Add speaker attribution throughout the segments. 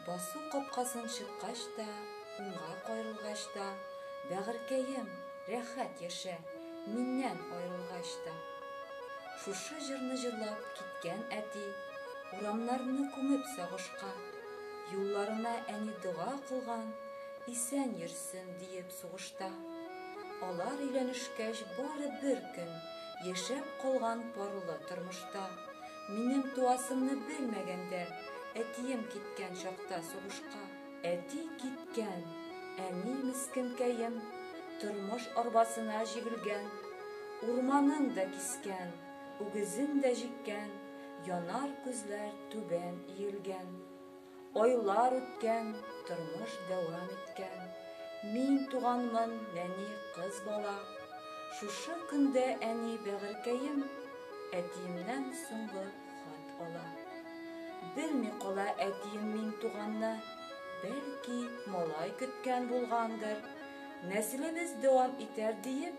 Speaker 1: Басу капкасын чыккач та, уңга кайрылгач та, бәгыркәем, рәхәт яшә, миннән аерылгач та. Шушы җырны җырлап киткән әти, урамнарны күмеп сагышка, юлларына әни дуга кылган, исән йөрсен диеп сугышта. Алар өйләнешкәч бары бер көн, яшәп калган парлы тормышта. Минем туасымны белмәгәндә, әтием киткән чакта сугышка. Әти киткән, әни мискенкәем, тормыш арбасына җигелгән, урманын да кискән, үгезен дә җиккән, янар күзләр түбән иелгән. Айлар үткән, тормыш дәвам иткән. Мин туганмын, нәни кыз бала. Шушы көндә әни бәгыркәем, әтиемнән соңгы хат ала. Белми кала әтием мин туганны, бәлки малай көткән булгандыр. Нәселебез дәвам итәр диеп,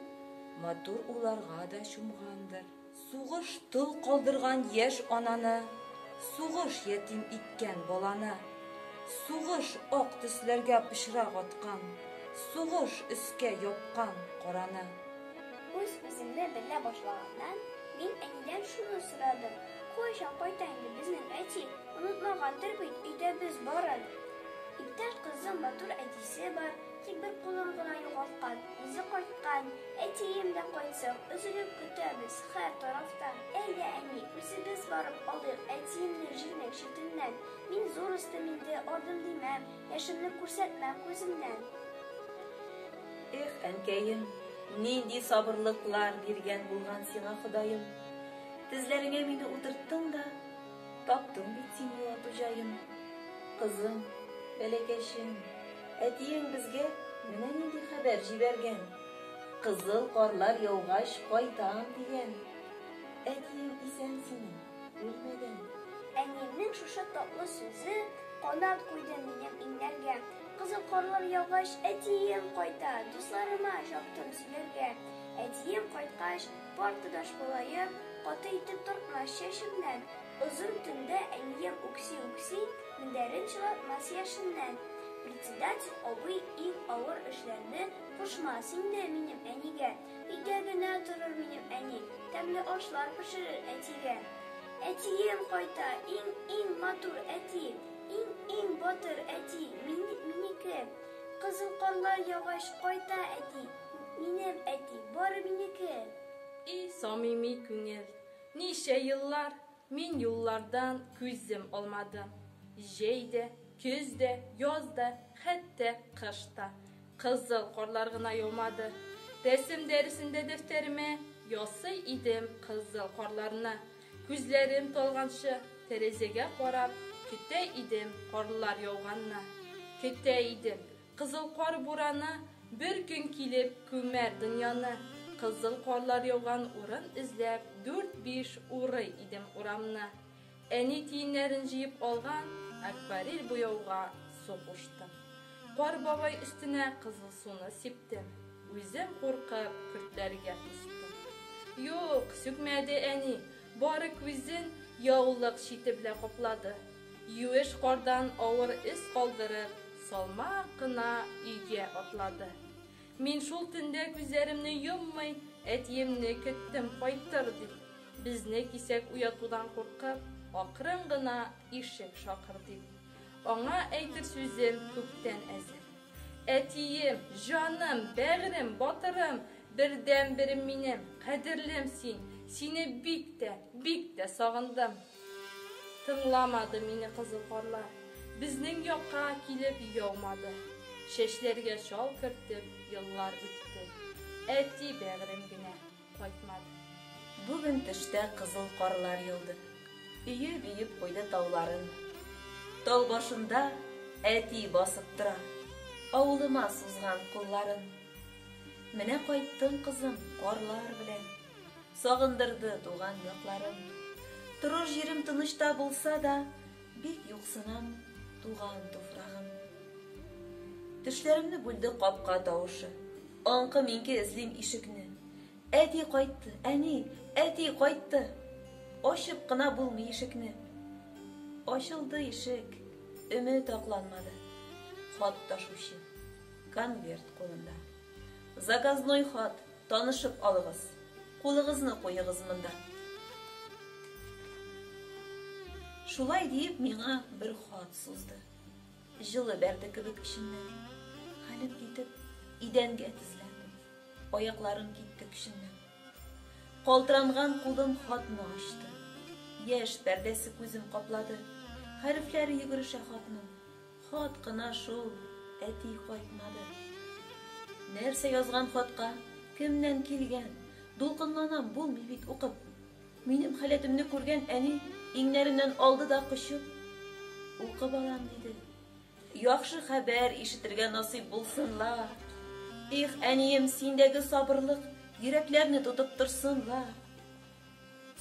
Speaker 1: матур уйларга да чумгандыр. Сугыш тыл калдырган яшь ананы, сугыш ятим иткән баланы, сугыш ак төсләргә пычрак аткан, сугыш өскә япкан караны.
Speaker 2: Үз үземне белә башлаганнан, мин әнидән шуны сорадым. Кайчан кайта инде безнең әти? Онытмагандыр бит өйдә без барын. Иптәш кызым матур әтисе бар, тик бер кулын гына югалткан, үзе кайткан. Әтием дә кайтсын, өзелеп көтәбез һәр тарафтан. Әйдә, әни, үзебез барып алыйк әтиемне җирнең читеннән. Мин зур өстем инде, ардым димәм, яшемне күрсәтмәм күземнән.
Speaker 3: Эх, әнкәем, нинди сабырлыклар биргән булган сиңа Ходаем. Тезләреңә мине утырттың да, таптың бит син юату җаем. Кызым, бәләкәчем, әтиең безгә менә нинди хәбәр җибәргән. Кызыл карлар яугач кайтам дигән. Әтиең исән синең, үлмәгән.
Speaker 2: Әниемнең шушы татлы сүзе канат куйды минем иңнәргә. Кызыл карлар яугач әтием кайта, дусларыма чаптым сөйләргә. Әтием кайткач, партадаш булаем, каты итеп тартмас чәчемнән. Озын төндә әнием үкси-үкси, мендәрен чылатмас яшеннән. Председатель абый иң авыр эшләрне кушмас инде минем әнигә. Өйдә генә торыр минем әни, тәмле ашлар пешерер әтигә. Әтием кайта, иң матур әти, иң батыр әти, минеке. Кызыл карлар ягач кайта әти, минем әти, бары минеке.
Speaker 4: И самими күңел, ничә еллар мин юллардан күзем алмадым. Җәйдә, көздә, язда, хәтта кышта кызыл карлар гына яумады. Рәсем дәресендә дәфтәремә ясый идем кызыл карларны. Күзләрем талганчы тәрәзәгә карап, көтә идем карлар яуганны. Көтә идем кызыл кар бураны, бер көн килеп күмәр дөньяны. Кызыл карлар яуган урын эзләп, 4-5 урый идем урамны. Әни тиеннәрен җыеп алган, акварель буяуга су куштым. Кар бабай өстенә кызыл суны сиптем. Үзем куркып көртләргә кустым. Юк, сүкмәде әни, бары күзен яулык чите белән каплады. Юеш кардан авыр эз калдырып, салма кына өйгә атлады. Мин шул төндә күзләремне йоммый, әтиемне көттем кайтыр дип. Безне кисәк уятудан куркып, акрын гына ишек шакыр дип. Аңа әйтер сүзем күптән әзер. Әтием, җаным, бәгърем, батырым, бердән берем минем, кадерлем син. Сине бик тә сагындым. Тыңламады мине кызыл карлар. Безнең якка килеп яумады. Чәчләргә шал кертеп, еллар үтте. Әти бәгърем генә кайтмады.
Speaker 3: Бүген төштә кызыл карлар яуды. Өйе биеп куйды тауларын. Тау башында әти басып тора, авылыма сузган кулларын. Менә кайттың кызым карлар белән, сагындырды туган якларын. Торыр җирем тынычта булса да, бик юксынам туган туфрагым. Төшләремне бүлде капка тавышы, аңкы минке эзлим ишекне. Әти кайтты, әни, әти кайтты. Ачып кына булмый ишекне. Ачылды ишек, Ümit акланмады. Хат ташучы. Конверт кулында. Заказной хат. Танышып алыгыз. Кулыгызны куегыз монда. Шулай дип миңа бер хат сузды. Жылы бәрде кебек ишеннән. Хәлем китеп, идәнгә тезләндем. Аякларым китте кишеннән. Калтыранган кулым хатны ачты. Яшь пәрдәсе күзем каплады. Хәрефләре йөгерешә хатның. Хат кына шул, әти кайтмады. Нәрсә язган хатка? Кемнән килгән? Дулкынланам, булмый бит укып. Минем хәләтемне күргән әни иңнәреннән алды да кычып. Укып алам диде. Яхшы хәбәр ишетергә насыйп булсынла. Их, әнием, синдәге сабырлык йөрәкләрне тотып торсынла.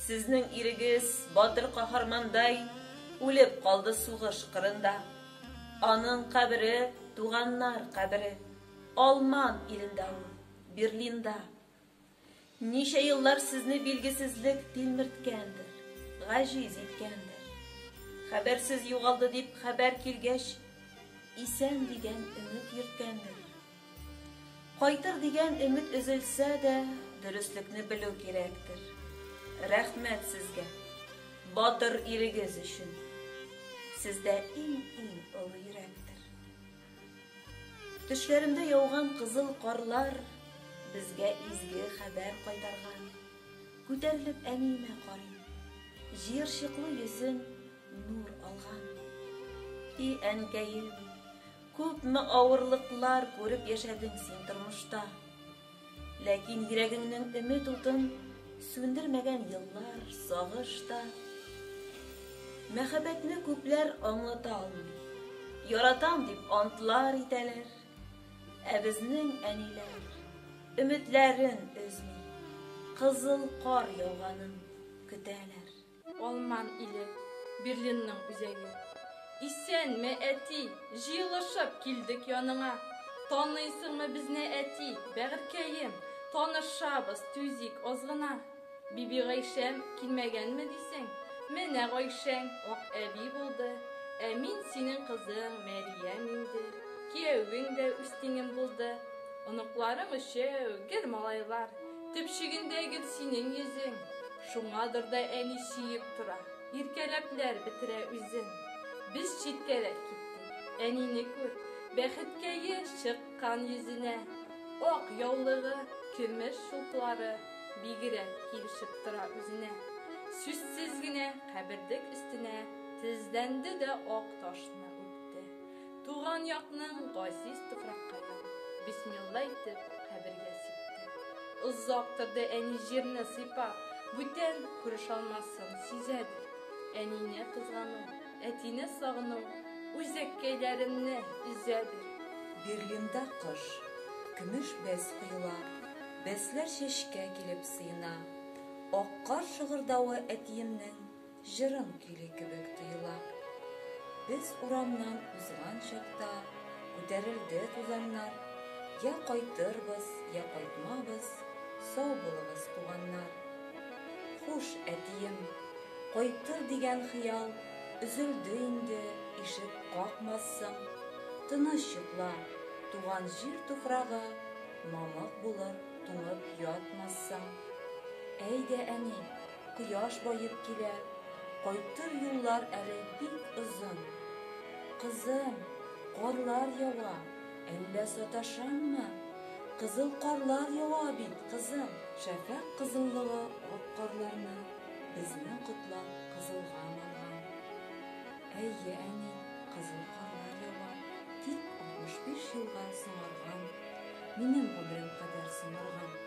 Speaker 3: Сезнең ирегез батыр каһармандай үлеп калды сугыш кырында. Аның кабере туганнар кабере. Алман илендә ул, Берлинда. Ничә еллар сезне билгесезлек тилмерткәндер, гаҗиз иткәндер. Хәбәрсез югалды дип хәбәр килгәч, исән дигән өмет йөрткәндер. Кайтыр дигән өмет өзелсә дә, дөреслекне белү кирәктер. Рәхмәт сезгә, батыр ирегез өчен. Сездә иң олы йөрәктер. Төшләремдә яуган кызыл карлар безгә изге хәбәр кайтарган. Күтәрелеп әниемә карыйм. Җир чыклы йөзен нур алган. И әнкәем, күпме авырлыклар күреп яшәдең син тормышта. Ләкин йөрәгеңнең өмет утын сүндермәгән еллар сагышта. Мәхәббәтне күпләр аңлата алмый. Яратам дип антлар итәләр. Ә безнең әниләр өметләрен өзми, кызыл кар яуганын көтәләр.
Speaker 4: Алман иле, Берлинның үзәге. Исәнме, әти, җыелышып килдек яныңа. Таныйсыңмы безне, әти, бәгыркәем, танышабыз түзик азгына. Биби Гайшәм килмәгәнме дисең? Менә Гайшәң ак әби булды. Ә мин синең кызың Мәрьям инде. Кияүең дә үстиңем булды. Оныкларым өчәү, гер малайлар. Төпчегендәге синең йөзең. Шуңадыр да әни сөеп тора. Иркәләпләр бетерә үзен. Без читкәрәк киттек. Әнине күр, бәхеткәе чыккан йөзенә. Ак яулыгы, көмеш шултлары бигрәк килешеп тора үзенә. Сүзсез генә кабердек өстенә тезләнде дә ак ташны үпте. Туган якның газиз туфракка бисмилла итеп кабергә сипте. Озак торды әни җирне сыйпап, бүтән күреш алмасын сизәдер. Әнине кызгану, әтине сагыну, үзәккәйләремне изәдер.
Speaker 1: Берлинда кыш, көмеш бәс куела, бәсләр чәчкә килеп сыена. Ак кар шыгырдавы әтиемнең җырын көйле кебек тоела. Без урамнан узган чакта күтәрелде тузаннар. Я кайтырбыз, я кайтмабыз, сау булыгыз туганнар. Хуш, әтием, кайтыр дигән хыял өзелде инде, ишек какмассың. Тыныч йокла, туган җир туфрагы мамык булыр, туңып ятмассың. Әйдә, әни, кояш баеп килә, кайтыр юллар әле бик озын. Кызым, карлар ява, әллә саташаңмы? Кызыл карлар ява бит, кызым. Шәфәк кызыллыгы ак карларны безне котлап кызылга алган. Әйе, әни, кызыл карлар ява, тик 65 елга сыңарган. Минем гомерем кадәр сыңарган.